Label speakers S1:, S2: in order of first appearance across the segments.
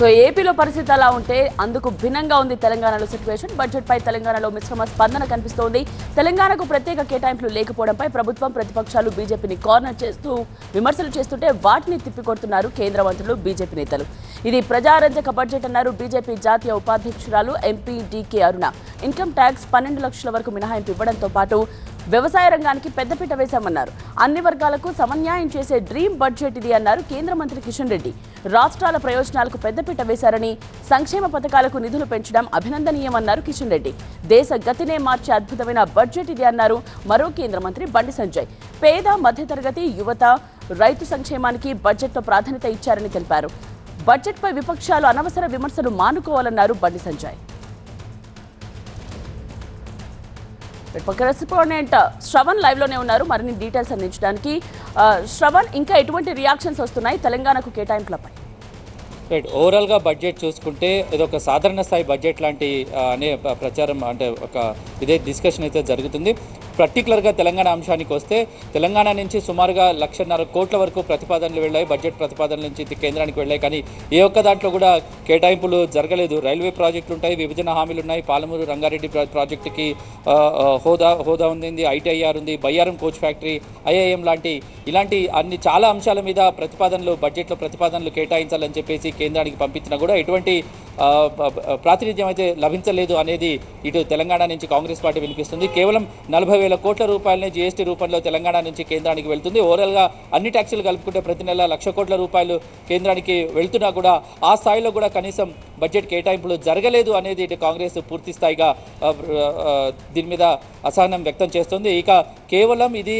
S1: So ఏపీలో పరిస్థితి అలా ఉంటే అందుకు భిన్నంగా ఉంది తెలంగాణలో సిట్యుయేషన్. బడ్జెట్ పై తెలంగాణలో మిశ్రమ స్పందన కనిపిస్తోంది. తెలంగాణకు ప్రత్యేక కేటాయింపులు లేకపోవడంపై ప్రభుత్వం ప్రతిపక్షాలు బీజేపీని కార్నర్ చేస్తూ విమర్శలు చేస్తుంటే వాటిని తిప్పికొడుతున్నారు కేంద్ర మంత్రులు, బీజేపీ నేతలు. ఇది ప్రజారంజక బడ్జెట్ అన్నారు బీజేపీ జాతీయ ఉపాధ్యక్షురాలు ఎంపీ డీకే అరుణ. ఇన్కమ్ ట్యాక్స్ 12 లక్షల వరకు మినహాయింపు ఇవ్వడంతో పాటు వ్యవసాయ రంగానికి పెద్దపీట వేశామన్నారు. అన్ని వర్గాలకు సమన్యాయం చేసే డ్రీమ్ బడ్జెట్ ఇది అన్నారు కేంద్ర మంత్రి కిషన్ రెడ్డి. రాష్ట్రాల ప్రయోజనాలకు పెద్దపీట వేశారని, సంక్షేమ పథకాలకు నిధులు పెంచడం అభినందనీయమన్నారు కిషన్ రెడ్డి. దేశ గతినే మార్చే అద్భుతమైన బడ్జెట్ ఇది అన్నారు మరో కేంద్ర మంత్రి బండి సంజయ్. పేద, మధ్యతరగతి, యువత, రైతు సంక్షేమానికి బడ్జెట్లో ప్రాధాన్యత ఇచ్చారని తెలిపారు. బడ్జెట్పై విపక్షాలు అనవసర విమర్శలు మానుకోవాలన్నారు బండి సంజయ్. కరెస్పాండెంట్ శ్రవణ్ లైవ్ లోనే ఉన్నారు మరిన్ని డీటెయిల్స్ అందించడానికి. శ్రవణ్, ఇంకా ఎటువంటి రియాక్షన్స్ వస్తున్నాయి తెలంగాణకు కేటాయింపులపై?
S2: ఓవరాల్గా బడ్జెట్ చూసుకుంటే ఇది ఒక సాధారణ స్థాయి బడ్జెట్ లాంటి అనే ప్రచారం అంటే ఒక ఇదే డిస్కషన్ అయితే జరుగుతుంది. పర్టికులర్గా తెలంగాణ అంశానికి వస్తే తెలంగాణ నుంచి సుమారుగా 1.5 కోట్ల వరకు ప్రతిపాదనలు వెళ్ళాయి. బడ్జెట్ ప్రతిపాదనల నుంచి కేంద్రానికి వెళ్ళాయి. కానీ ఏ ఒక్క దాంట్లో కూడా కేటాయింపులు జరగలేదు. రైల్వే ప్రాజెక్టులు ఉంటాయి, విభజన హామీలు ఉన్నాయి, పాలమూరు రంగారెడ్డి ప్రాజెక్టుకి హోదా ఉంది, ఐటీఐఆర్ ఉంది, బయ్యారం కోచ్ ఫ్యాక్టరీ, ఐఐఎం ఇలాంటి అన్ని చాలా అంశాల మీద బడ్జెట్లో ప్రతిపాదనలు కేటాయించాలని చెప్పేసి కేంద్రానికి పంపించినా కూడా ఎటువంటి ప్రాతినిధ్యం అయితే లభించలేదు అనేది ఇటు తెలంగాణ నుంచి కాంగ్రెస్ పార్టీ వినిపిస్తుంది. కేవలం 40,000 కోట్ల రూపాయలనే జీఎస్టీ రూపంలో తెలంగాణ నుంచి కేంద్రానికి వెళ్తుంది. ఓవరాల్గా అన్ని ట్యాక్సులు కలుపుకుంటే ప్రతి నెల 1,00,000 కోట్ల రూపాయలు కేంద్రానికి వెళ్తున్నా కూడా ఆ స్థాయిలో కూడా కనీసం బడ్జెట్ కేటాయింపులు జరగలేదు అనేది ఇటు కాంగ్రెస్ పూర్తి స్థాయిగా దీని మీద అసహనం వ్యక్తం చేస్తుంది. ఇక కేవలం ఇది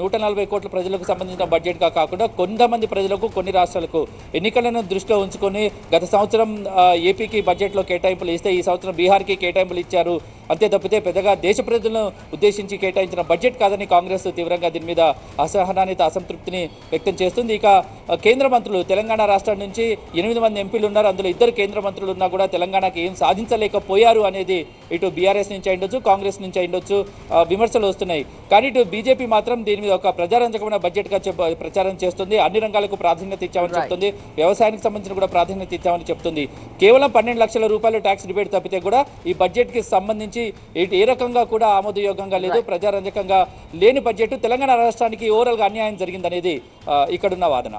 S2: 140 కోట్ల ప్రజలకు సంబంధించిన బడ్జెట్గా కాకుండా కొంతమంది ప్రజలకు, కొన్ని రాష్ట్రాలకు ఎన్నికలను దృష్టిలో ఉంచుకొని గత సంవత్సరం ఏపీకి బడ్జెట్లో కేటాయింపులు ఇస్తే ఈ సంవత్సరం బీహార్కి కేటాయింపులు ఇచ్చారు. అంతే తప్పితే పెద్దగా దేశ ప్రజలను ఉద్దేశించి కేటాయించిన బడ్జెట్ కాదని కాంగ్రెస్ తీవ్రంగా దీని మీద అసహనాన్ని, అసంతృప్తిని వ్యక్తం చేస్తుంది. ఇక కేంద్ర మంత్రులు తెలంగాణ రాష్ట్రం నుంచి 8 మంది ఎంపీలు ఉన్నారు. అందులో 2 కేంద్ర మంత్రులు ఉన్నా కూడా తెలంగాణకి ఏం సాధించలేకపోయారు అనేది ఇటు బీఆర్ఎస్ నుంచి అయ్యుండొచ్చు, కాంగ్రెస్ నుంచి అయ్యుండొచ్చు విమర్శలు వస్తున్నాయి. కానీ ఇటు బీజేపీ మాత్రం దీని మీద ఒక ప్రజారంజకమైన బడ్జెట్గా ప్రచారం చేస్తుంది. అన్ని రంగాలకు ప్రాధాన్యత ఇచ్చామని చెప్తుంది. వ్యవసాయానికి సంబంధించిన కూడా ప్రాధాన్యత ఇచ్చామని చెప్తుంది. కేవలం 12 లక్షల రూపాయలు ట్యాక్స్ డిబేట్ తప్పితే కూడా ఈ బడ్జెట్కి సంబంధించి ఏ రకంగా కూడా ఆమోదయోగంగా లేదు, ప్రజారంజకంగా లేని బడ్జెట్ తెలంగాణ రాష్ట్రానికి ఓవరాల్గా అన్యాయం జరిగిందనేది ఇక్కడున్న వాదన.